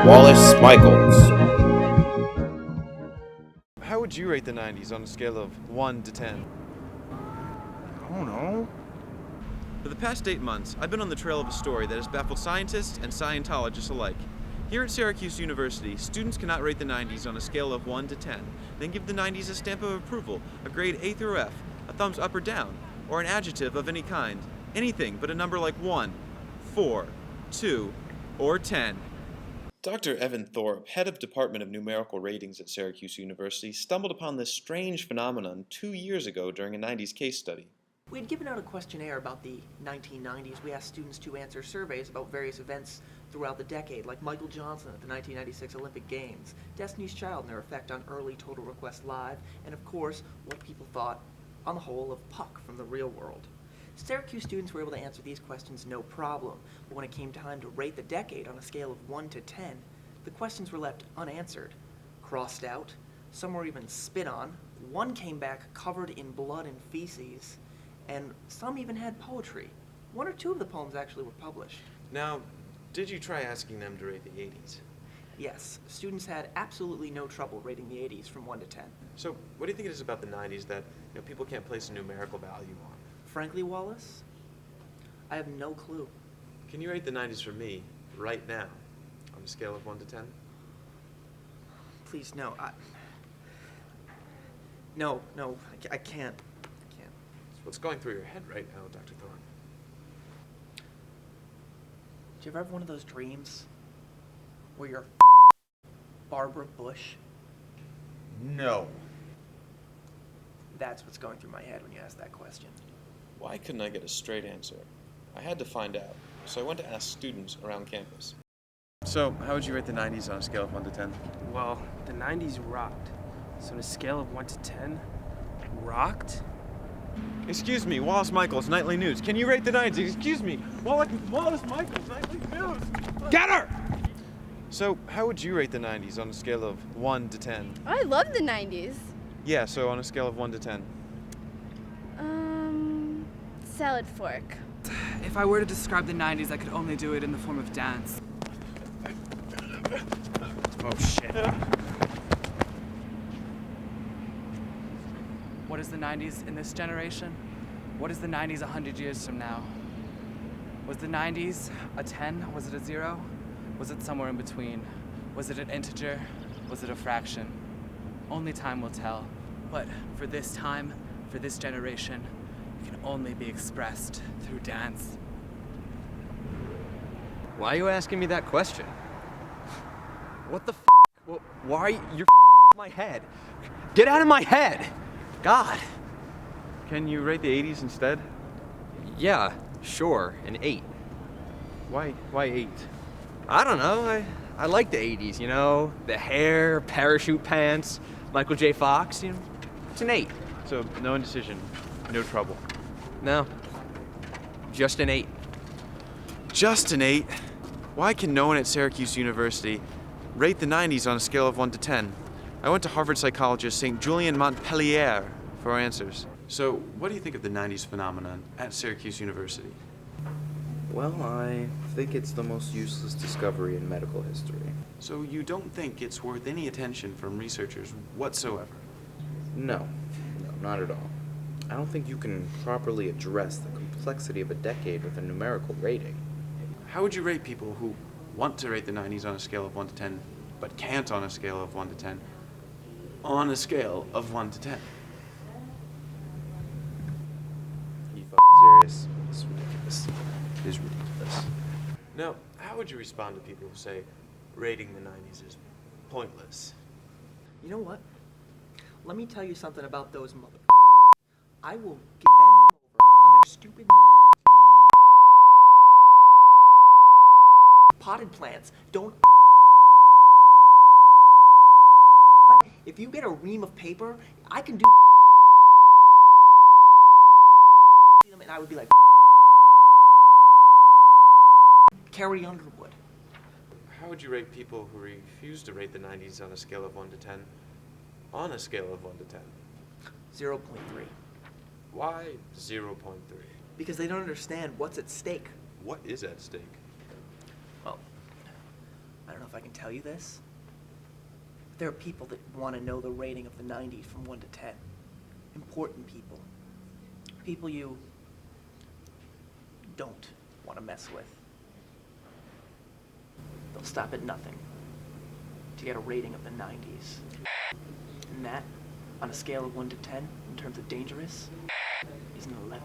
Wallace Michaels. How would you rate the 90s on a scale of 1 to 10? I don't know. For the past 8 months, I've been on the trail of a story that has baffled scientists and Scientologists alike. Here at Syracuse University, students cannot rate the 90s on a scale of 1 to 10, then give the 90s a stamp of approval, a grade A through F, a thumbs up or down, or an adjective of any kind. Anything but a number like 1, 4, 2, or 10. Dr. Evan Thorpe, head of Department of Numerical Ratings at Syracuse University, stumbled upon this strange phenomenon 2 years ago during a 90s case study. We had given out a questionnaire about the 1990s. We asked students to answer surveys about various events throughout the decade, like Michael Johnson at the 1996 Olympic Games, Destiny's Child and their effect on early Total Request Live, and of course, what people thought, on the whole, of Puck from the real world. Syracuse students were able to answer these questions no problem, but when it came time to rate the decade on a scale of 1 to 10, the questions were left unanswered, crossed out, some were even spit on, one came back covered in blood and feces, and some even had poetry. 1 or 2 of the poems actually were published. Now, did you try asking them to rate the 80s? Yes, students had absolutely no trouble rating the 80s from 1 to 10. So, what do you think it is about the 90s that people can't place a numerical value on? Frankly, Wallace, I have no clue. Can you rate the 90s for me, right now, on a scale of 1 to 10? Please, no. No, I can't. So what's going through your head right now, Dr. Thorne? Do you ever have one of those dreams where you're Barbara Bush? No. That's what's going through my head when you ask that question. Why couldn't I get a straight answer? I had to find out, so I went to ask students around campus. So, how would you rate the 90s on a scale of 1 to 10? Well, the 90s rocked. So on a scale of 1 to 10, rocked? Excuse me, Wallace Michaels, Nightly News. Can you rate the 90s? Excuse me, Wallace Michaels, Nightly News. Get her! So, how would you rate the 90s on a scale of 1 to 10? I love the 90s. Yeah, so on a scale of 1 to 10. Salad fork. If I were to describe the 90s, I could only do it in the form of dance. Oh, shit. What is the 90s in this generation? What is the 90s 100 years from now? Was the 90s a 10? Was it a 0? Was it somewhere in between? Was it an integer? Was it a fraction? Only time will tell. But for this time, for this generation, it can only be expressed through dance. Why are you asking me that question? What the f***? Well, why you're my head? Get out of my head! God! Can you rate the 80s instead? Yeah, sure, an 8. Why 8? I don't know, I like the 80s, you know? The hair, parachute pants, Michael J. Fox, you know? It's an 8. So, no indecision, no trouble. No, just an 8. Just an 8? Why can no one at Syracuse University rate the 90s on a scale of 1 to 10? I went to Harvard psychologist St. Julien Montpellier for answers. So, what do you think of the 90s phenomenon at Syracuse University? Well, I think it's the most useless discovery in medical history. So, you don't think it's worth any attention from researchers whatsoever? No, not at all. I don't think you can properly address the complexity of a decade with a numerical rating. How would you rate people who want to rate the 90s on a scale of 1 to 10, but can't on a scale of 1 to 10, on a scale of 1 to 10? Are you f***ing serious? It's ridiculous. It is ridiculous. Now, how would you respond to people who say rating the 90s is pointless? You know what? Let me tell you something about those motherfuckers. I will bend them over on their stupid potted plants. Don't. If you get a ream of paper, I can do them, and I would be like Carrie Underwood. How would you rate people who refuse to rate the 90s on a scale of 1 to 10, on a scale of 1 to 10? 0.3. Why 0.3? Because they don't understand what's at stake. What is at stake? Well, I don't know if I can tell you this. But there are people that want to know the rating of the 90s from 1 to 10. Important people. People you don't want to mess with. They'll stop at nothing to get a rating of the 90s. And that, on a scale of 1 to 10, in terms of dangerous, is an 11.